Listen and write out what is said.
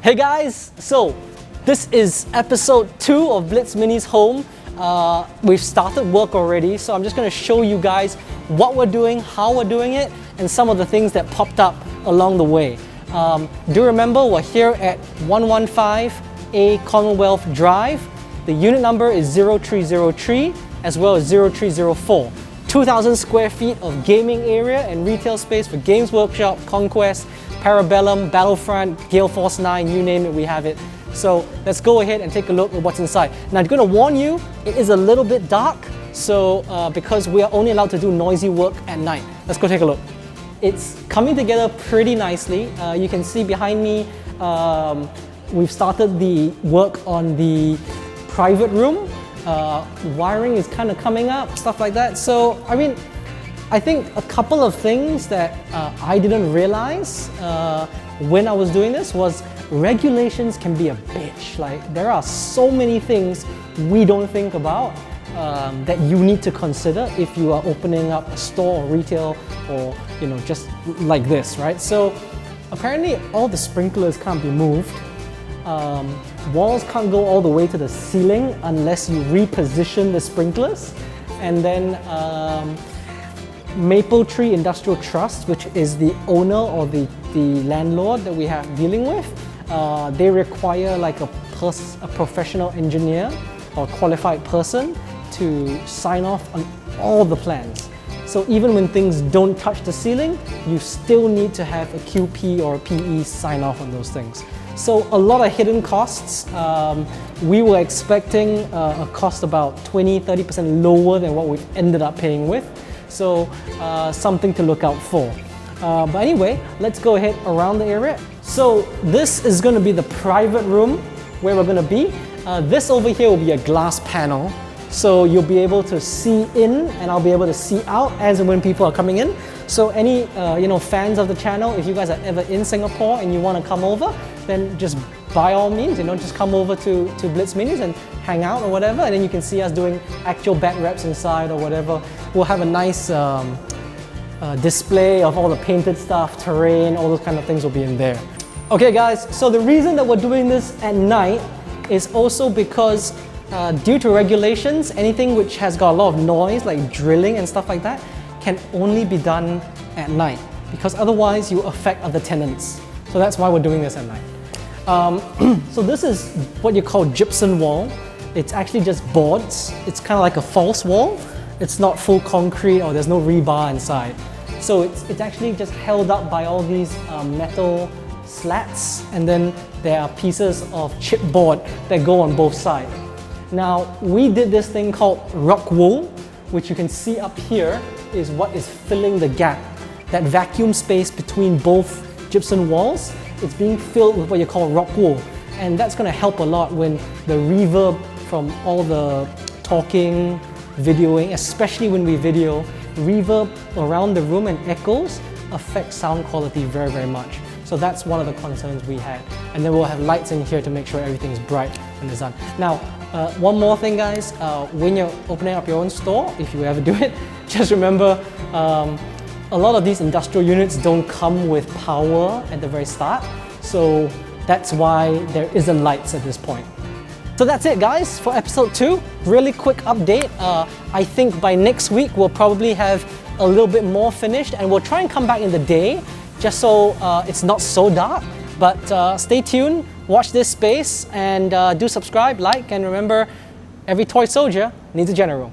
Hey guys, so this is episode 2 of Blitz Mini's home. We've started work already, so I'm just going to show you guys what we're doing, how we're doing it, and some of the things that popped up along the way. Do remember we're here at 115A Commonwealth Drive. The unit number is 0303 as well as 0304. 2,000 square feet of gaming area and retail space for Games Workshop, Conquest, Parabellum, Battlefront, Gale Force 9, you name it, we have it. So let's go ahead and take a look at what's inside. Now I'm going to warn you, it is a little bit dark, so because we are only allowed to do noisy work at night. Let's go take a look. It's coming together pretty nicely. You can see behind me, we've started the work on the private room. Wiring is kind of coming up, stuff like that. So, I mean, I think a couple of things that I didn't realize when I was doing this was regulations can be a bitch. Like, there are so many things we don't think about that you need to consider if you are opening up a store or retail or, you know, just like this, right? So, apparently all the sprinklers can't be moved. Walls can't go all the way to the ceiling unless you reposition the sprinklers. And then Maple Tree Industrial Trust, which is the owner or the landlord that we have dealing with, they require like a professional engineer or qualified person to sign off on all the plans. So even when things don't touch the ceiling, you still need to have a QP or a PE sign off on those things. So a lot of hidden costs. We were expecting a cost about 20-30% lower than what we've ended up paying with. So something to look out for. But anyway, let's go ahead around the area. So this is going to be the private room where we're going to be. This over here will be a glass panel. So you'll be able to see in and I'll be able to see out as and when people are coming in. So any fans of the channel, if you guys are ever in Singapore and you want to come over, then just by all means, just come over to Blitz Minis and hang out or whatever, and then you can see us doing actual bat reps inside or whatever. We'll have a nice display of all the painted stuff, terrain, all those kind of things will be in there. Okay guys, so the reason that we're doing this at night is also because due to regulations, anything which has got a lot of noise, like drilling and stuff like that, can only be done at night, because otherwise you affect other tenants. So that's why we're doing this at night. So this is what you call gypsum wall. It's actually just boards. It's kind of like a false wall. It's not full concrete or there's no rebar inside. So it's actually just held up by all these metal slats, and then there are pieces of chipboard that go on both sides. Now, we did this thing called rock wool, which you can see up here is what is filling the gap. That vacuum space between both gypsum walls, it's being filled with what you call rock wool. And that's going to help a lot when the reverb from all the talking, videoing, especially when we video, reverb around the room and echoes affect sound quality very, very much. So that's one of the concerns we had. And then we'll have lights in here to make sure everything is bright when it's done. Now, one more thing guys, when you're opening up your own store, if you ever do it, just remember a lot of these industrial units don't come with power at the very start. So that's why there isn't lights at this point. So that's it guys for episode 2. Really quick update. I think by next week we'll probably have a little bit more finished, and we'll try and come back in the day just so it's not so dark. But stay tuned, watch this space, and do subscribe, like, and remember, every toy soldier needs a general.